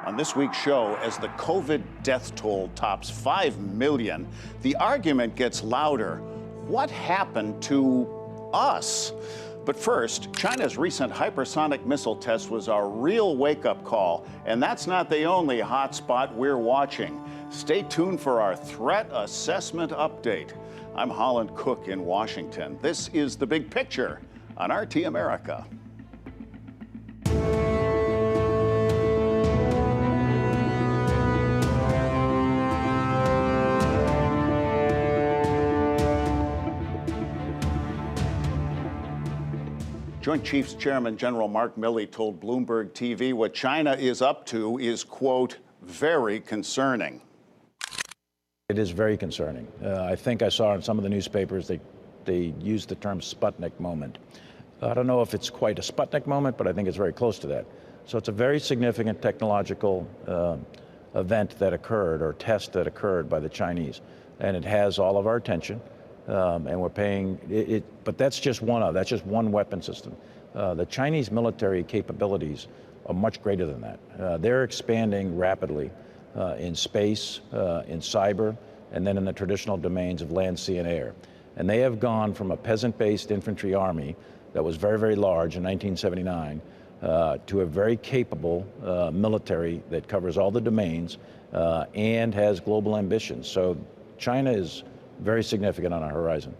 On this week's show, as the COVID death toll tops 5 million, the argument gets louder. What happened to us? But first, China's recent hypersonic missile test was a real wake-up call, and that's not the only hotspot we're watching. Stay tuned for our threat assessment update. I'm Holland Cook in Washington. This is The Big Picture on RT America. Joint Chiefs Chairman General Mark Milley told Bloomberg TV what China is up to is, quote, very concerning. It is very concerning. I think I saw in some of the newspapers they used the term Sputnik moment. I don't know if it's quite a Sputnik moment, but I think it's very close to that. So it's a very significant technological event that occurred, or test that occurred by the Chinese. And it has all of our attention. And we're paying it, but that's just that's just one weapon system. The Chinese military capabilities are much greater than that. They're expanding rapidly in space, in cyber, and then in the traditional domains of land, sea, and air. And they have gone from a peasant-based infantry army that was very, very large in 1979 to a very capable military that covers all the domains and has global ambitions. So China is very significant on our horizon.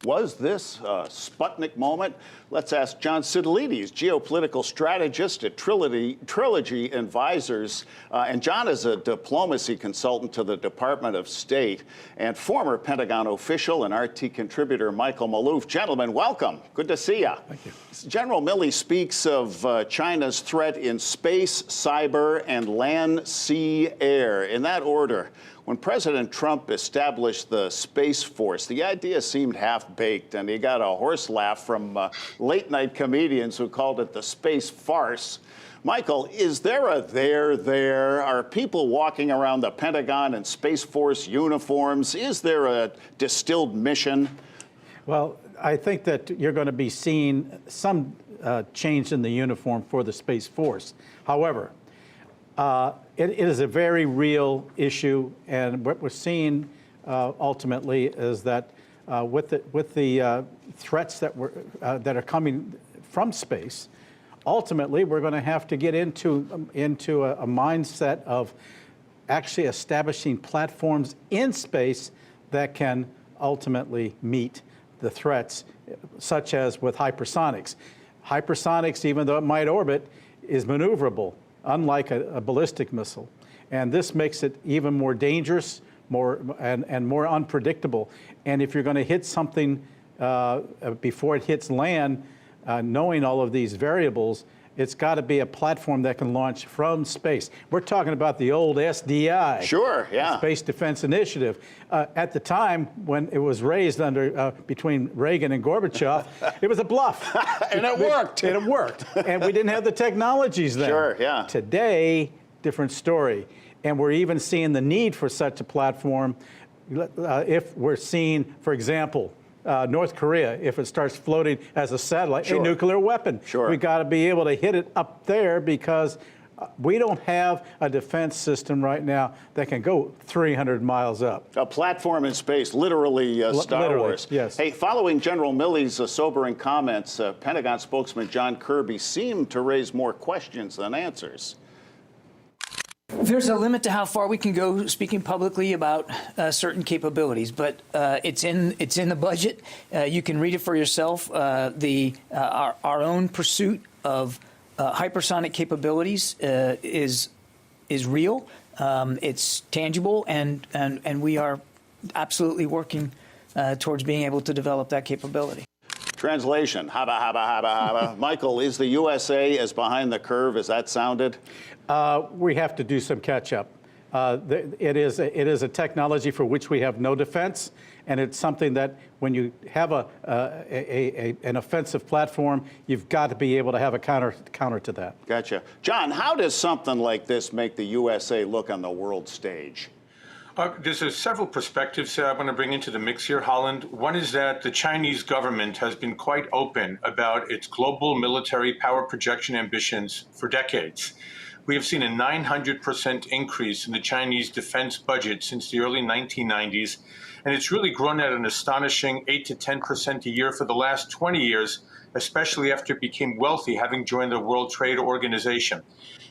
Was this a Sputnik moment? Let's ask John Sidolides, geopolitical strategist at Trilogy Advisors. And John is a diplomacy consultant to the Department of State and former Pentagon official and RT contributor Michael Maloof. Gentlemen, welcome. Good to see you. Thank you. General Milley speaks of China's threat in space, cyber, and land, sea, air. In that order, when President Trump established the Space Force, the idea seemed half-baked, and he got a horse laugh from late-night comedians who called it the space farce. Michael, is there a there? Are people walking around the Pentagon in Space Force uniforms? Is there a distilled mission? Well, I think that you're going to be seeing some change in the uniform for the Space Force. However, it is a very real issue, and what we're seeing ultimately is that with the threats that are coming from space, ultimately we're going to have to get into a mindset of actually establishing platforms in space that can ultimately meet the threats, such as with hypersonics. Hypersonics, even though it might orbit, is maneuverable, unlike a ballistic missile. And this makes it even more dangerous, more unpredictable. And if you're going to hit something before it hits land, knowing all of these variables, it's got to be a platform that can launch from space. We're talking about the old SDI. Sure, yeah. Space Defense Initiative. At the time when it was raised between Reagan and Gorbachev, it was a bluff. And it worked. And it worked. And we didn't have the technologies then. Sure, yeah. Today, different story. And we're even seeing the need for such a platform if we're seeing, for example, North Korea, if it starts floating as a satellite, sure, a nuclear weapon. Sure. We got to be able to hit it up there because we don't have a defense system right now that can go 300 miles up. A platform in space, literally Star Wars. Yes. Hey, following General Milley's sobering comments, Pentagon spokesman John Kirby seemed to raise more questions than answers. There's a limit to how far we can go speaking publicly about certain capabilities, but it's in the budget. You can read it for yourself. Our own pursuit of hypersonic capabilities is real. It's tangible, and we are absolutely working towards being able to develop that capability. Translation, haba, haba, haba, haba. Michael, is the USA as behind the curve as that sounded? We have to do some catch up. It is a technology for which we have no defense, and it's something that when you have an offensive platform, you've got to be able to have a counter to that. Gotcha. John, how does something like this make the USA look on the world stage? There's several perspectives I want to bring into the mix here, Holland. One is that the Chinese government has been quite open about its global military power projection ambitions for decades. we have seen a 900% increase in the Chinese defense budget since the early 1990s. And it's really grown at an astonishing 8 to 10% a year for the last 20 years, especially after it became wealthy, having joined the World Trade Organization.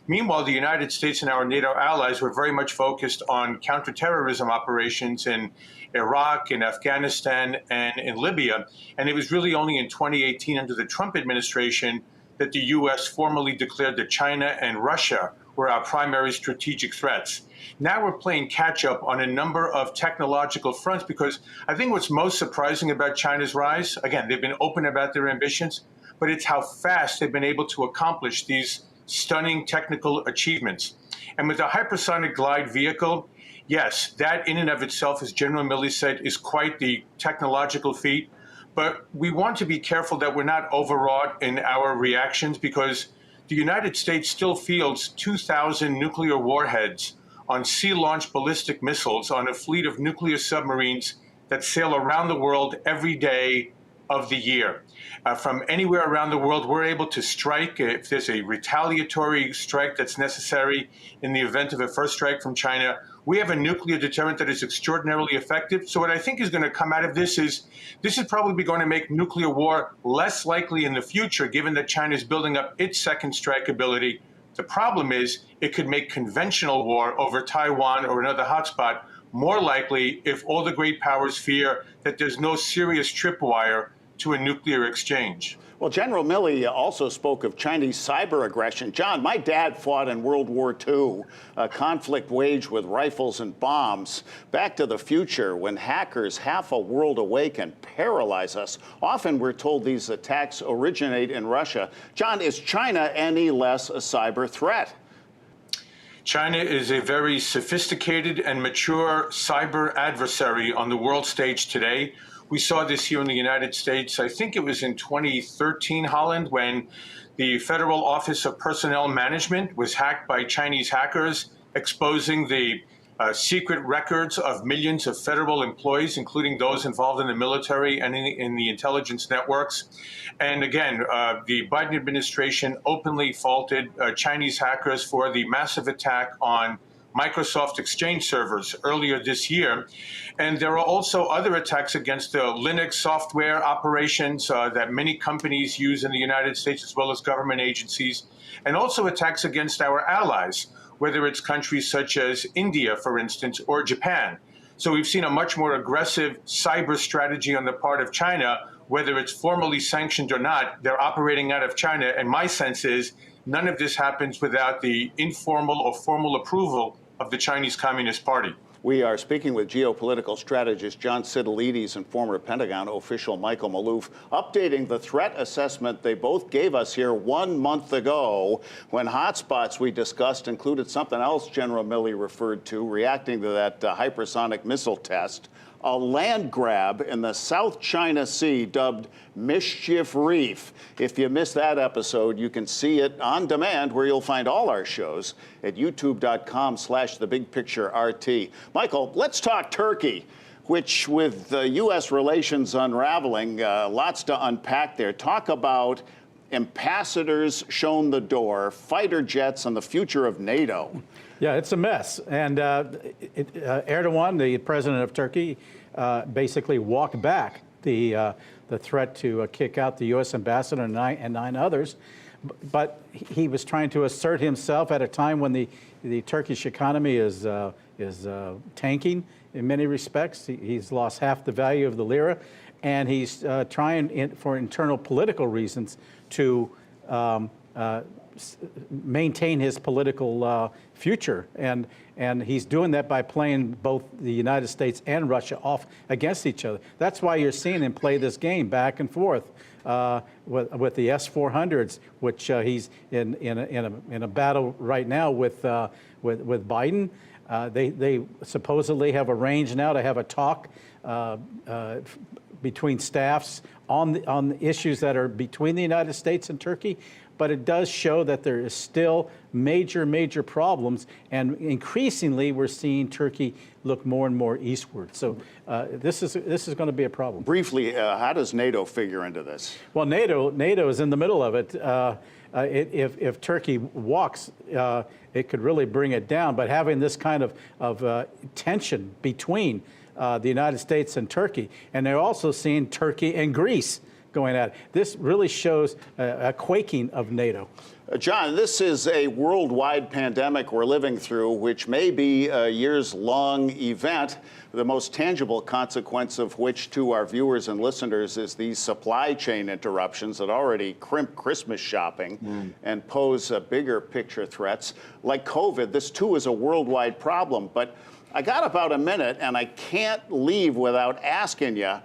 Meanwhile, the United States and our NATO allies were very much focused on counterterrorism operations in Iraq, in Afghanistan, and in Libya. And it was really only in 2018, under the Trump administration, that the U.S. formally declared that China and Russia were our primary strategic threats. Now we're playing catch up on a number of technological fronts, because I think what's most surprising about China's rise, again, they've been open about their ambitions, but it's how fast they've been able to accomplish these stunning technical achievements. And with the hypersonic glide vehicle, yes, that in and of itself, as General Milley said, is quite the technological feat. But we want to be careful that we're not overwrought in our reactions, because the United States still fields 2,000 nuclear warheads on sea-launched ballistic missiles on a fleet of nuclear submarines that sail around the world every day of the year. From anywhere around the world, we're able to strike if there's a retaliatory strike that's necessary in the event of a first strike from China. We have a nuclear deterrent that is extraordinarily effective. So what I think is going to come out of this is probably going to make nuclear war less likely in the future, given that China is building up its second strike ability. The problem is it could make conventional war over Taiwan or another hotspot more likely if all the great powers fear that there's no serious tripwire to a nuclear exchange. Well, General Milley also spoke of Chinese cyber aggression. John, my dad fought in World War II, a conflict waged with rifles and bombs. Back to the future, when hackers half a world away can paralyze us. Often we're told these attacks originate in Russia. John, is China any less a cyber threat? China is a very sophisticated and mature cyber adversary on the world stage today. We saw this here in the United States. I think it was in 2013, Holland, when the Federal Office of Personnel Management was hacked by Chinese hackers, exposing the secret records of millions of federal employees, including those involved in the military and in the intelligence networks. And again, the Biden administration openly faulted Chinese hackers for the massive attack on Microsoft Exchange servers earlier this year. And there are also other attacks against the Linux software operations that many companies use in the United States, as well as government agencies, and also attacks against our allies, whether it's countries such as India, for instance, or Japan. So we've seen a much more aggressive cyber strategy on the part of China, whether it's formally sanctioned or not. They're operating out of China, and my sense is none of this happens without the informal or formal approval of the Chinese Communist Party. We are speaking with geopolitical strategist John Sidelides and former Pentagon official Michael Maloof, updating the threat assessment they both gave us here 1 month ago, when hotspots we discussed included something else General Milley referred to, reacting to that hypersonic missile test, a land grab in the South China Sea dubbed Mischief Reef. If you missed that episode, you can see it on demand where you'll find all our shows at youtube.com/thebigpictureRT. Michael, let's talk Turkey, which with U.S. relations unraveling, lots to unpack there. Talk about ambassadors shown the door, fighter jets, and the future of NATO. Yeah, it's a mess. And Erdogan, the president of Turkey, basically walked back the threat to kick out the U.S. ambassador and nine others. But he was trying to assert himself at a time when the Turkish economy is tanking in many respects. He's lost half the value of the lira, and he's trying, for internal political reasons, to maintain his political future, and he's doing that by playing both the United States and Russia off against each other. That's why you're seeing him play this game back and forth with the S-400s, which he's in a battle right now with Biden. They supposedly have arranged now to have a talk between staffs on the issues that are between the United States and Turkey, but it does show that there is still major problems, and increasingly we're seeing Turkey look more and more eastward. So this is going to be a problem. Briefly, how does NATO figure into this? Well, NATO is in the middle of it. If Turkey walks, it could really bring it down. But having this kind of tension between the United States and Turkey, and they're also seeing Turkey and Greece going at it. This really shows a quaking of NATO. John, this is a worldwide pandemic we're living through, which may be a years-long event, the most tangible consequence of which to our viewers and listeners is these supply chain interruptions that already crimp Christmas shopping and pose bigger picture threats. Like COVID, this too is a worldwide problem. But I got about a minute, and I can't leave without asking you,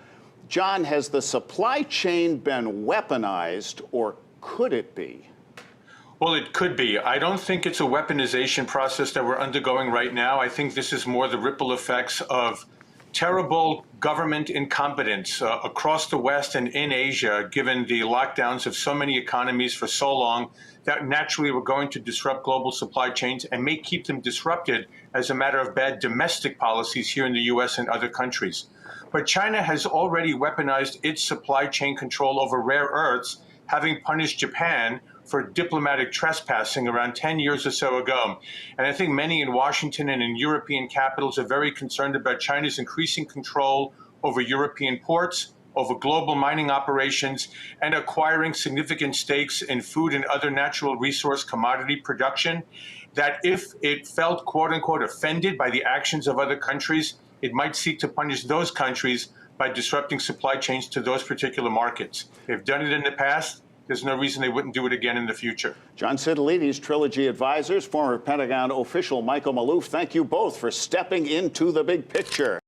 John, has the supply chain been weaponized, or could it be? Well, it could be. I don't think it's a weaponization process that we're undergoing right now. I think this is more the ripple effects of terrible government incompetence across the West and in Asia, given the lockdowns of so many economies for so long, that naturally were going to disrupt global supply chains and may keep them disrupted as a matter of bad domestic policies here in the U.S. and other countries. But China has already weaponized its supply chain control over rare earths, having punished Japan for diplomatic trespassing around 10 years or so ago. And I think many in Washington and in European capitals are very concerned about China's increasing control over European ports, over global mining operations, and acquiring significant stakes in food and other natural resource commodity production, that if it felt, quote unquote, offended by the actions of other countries, it might seek to punish those countries by disrupting supply chains to those particular markets. They've done it in the past. There's no reason they wouldn't do it again in the future. John Cittadini's Trilogy Advisors, former Pentagon official Michael Maloof, thank you both for stepping into the big picture.